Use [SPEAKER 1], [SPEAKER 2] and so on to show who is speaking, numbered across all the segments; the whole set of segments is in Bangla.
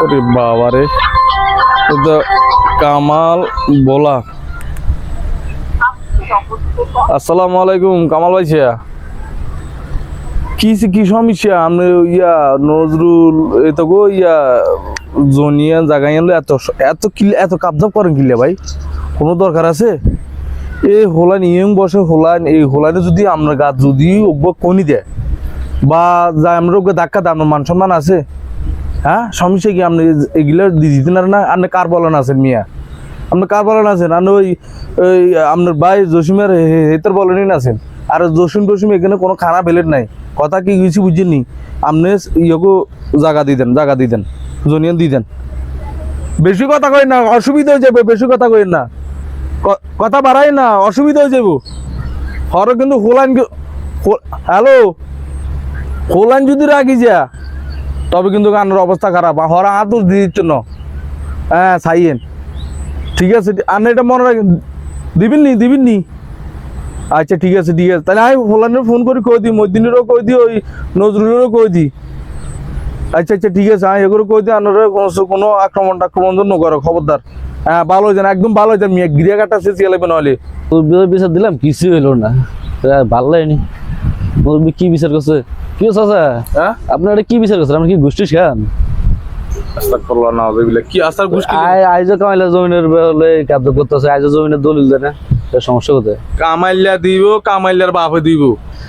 [SPEAKER 1] ওরে বাবা রে, এ তো কামাল বলা। আসসালামু আলাইকুম কামাল ভাইয়া। কি সমস্যা? আমি ইয়া নজরুল এত গো ইয়া জনিয়া জায়গায় আনলো এত এত কিলে এত কাবজাব করেন কিলে ভাই? কোনো দরকার আছে? এই হোলান ইয়ং বসে হোলান, এই হোলানে যদি আপনার গাছ যদি কনি দেয় বা যা আমরা ওকে ধাক্কা দেয়, আপনার মান সম্মান আছে? হ্যাঁ, সমস্যা কি? আপনি এগুলো দিতেন না? আপনি কার বলেন আছেন মিয়া? আপনি কার বলেন আছেন? আপনি ওই আপনার ভাই জসিমের হেতর বলেনই না আছেন। আর জসিম এখানে কোনো খানা বেলেট নাই। কথা কি কিছু বুঝছেন? আপনি ইয়েকে জায়গা দিতেন জনিয়ান দিতেন। বেশি কথা কই না, অসুবিধা হয়ে যাবে। বেশি কথা কই না, কথা বাড়াই না, অসুবিধা হয়ে যাব। হর কিন্তু হোলাইন, হ্যালো, হোলাইন যদি রাখি যা তবে কিন্তু গানের অবস্থা খারাপ। হরা হাত দিয়ে দিচ্ছ না। হ্যাঁ সাইয়েন, ঠিক আছে। আর এটা মনে রাখেন, দিবেন নি? আচ্ছা ঠিক আছে তাহলে আমি হোলানের ফোন করে কই দিই, মদিনেরও কই দিই, ওই নজরুলেরও কই দিই। আচ্ছা ঠিক আছে, আমি এগুলো কই দিই। আপনারা কোনো আক্রমণ ন করো, খবরদার। হ্যাঁ, ভালো হয়ে যান, একদম ভালো হয়ে যান মিয়া। গিরিয়া কাটা শেষ গেলে নইলে
[SPEAKER 2] বিচার দিলাম, কিছু হইলো না, ভালো লাগেনি। কি বিচার করছে? কি চাচা,
[SPEAKER 1] হ্যাঁ
[SPEAKER 2] আপনার এটা কি বিচার করছেন? আপনি কি গোষ্ঠী খান? আইজো কামাইলা জমিনের বলে কাবদা করতেছে, আইজো জমিনের দলিল দেয় না, সমস্যা কোথায়?
[SPEAKER 1] কামাইল্লা দিব, কামাইল্লার বাপে দিব,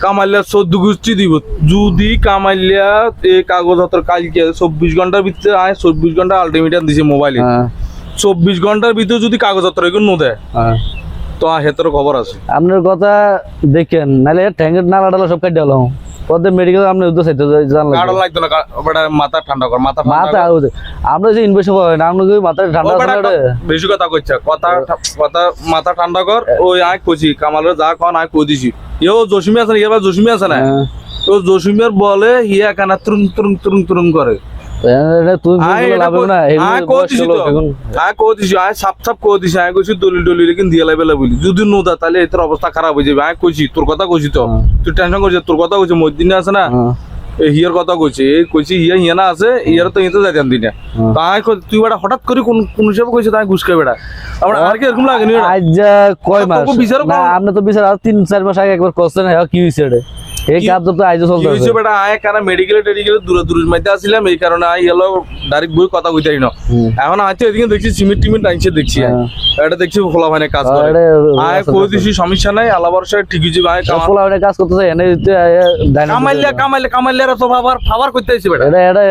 [SPEAKER 1] কামাইল্লার 14 গোষ্ঠী দিব। যদি কামাইল্লা এই কাগজ হাতের কালকে 24 ঘন্টার ভিতরে 24 ঘন্টা আলটিমেটাম দিছে মোবাইলে। 24 ঘন্টার ভিতরে যদি কাগজ হাতের এগুলো ন দেয় তো হেতর খবর আছে।
[SPEAKER 2] আপনার কথা দেখেন, নাহলে ট্যাঙ্কের নালা ডালা সব কাটি দিলাম। পরে মেডিকেল আপনি
[SPEAKER 1] জানলাম লাগতো না, মাথা ঠান্ডা কর, মাথা
[SPEAKER 2] আমরা যে ইনভেস্ট করেন আমরা মাথা ঠান্ডা।
[SPEAKER 1] বেশি কথা কইছা, কথা মাথা ঠান্ডা কর। ওই আয় কইছি কামালের যা কন আয় কই দিছি। জসিমে আছে না? এবার জসিমে আছে না? তো জসিমের বলে হিয়া কানা তুরুং তুরুং করে। যদি নোদা তাহলে এটার অবস্থা খারাপ হয়ে যাবে। কইছি তোর কথা কইছি, তো তুই টেনশন করছিস। তোর কথা কইছি, মদিনে আছে না, হিয়ার কথা কইছে। কইছি হিয়া না আছে, হিয়ার তো ইতে যাইতাম দিনা। তাই তুই বেটা হঠাৎ করে কোন হিসাবে কইছে তাই ঘুষ খাই বেটা। আমার আর কি এরকম লাগে নি?
[SPEAKER 2] আজ কয় মাস আপনি তো বিচার 3-4 মাস আগে একবার করছেন, কি হইছে রে? এই কাজ তো আইজো চলতেছে।
[SPEAKER 1] হইছে বেটা, আয় কারণ মেডিকেলে দূরের মধ্যে আসছিলাম, এই কারণে আই এলো ডাইরেক্ট বই কথা কইতাই না। এখন আছে এদিকে দেখছি সিমেন্ট টিমেন্ট আইছে, দেখছি এটা দেখছি খোলা ভাইনে কাজ করে। আয় কই দিছি সমস্যা নাই, আল্লাহ ভরসা ঠিক হইছে। আয়
[SPEAKER 2] খোলা ভাইনে কাজ করতেছে, এনে
[SPEAKER 1] কামাইল্লা তো ফাবার করতে আইছে বেটা।
[SPEAKER 2] এটা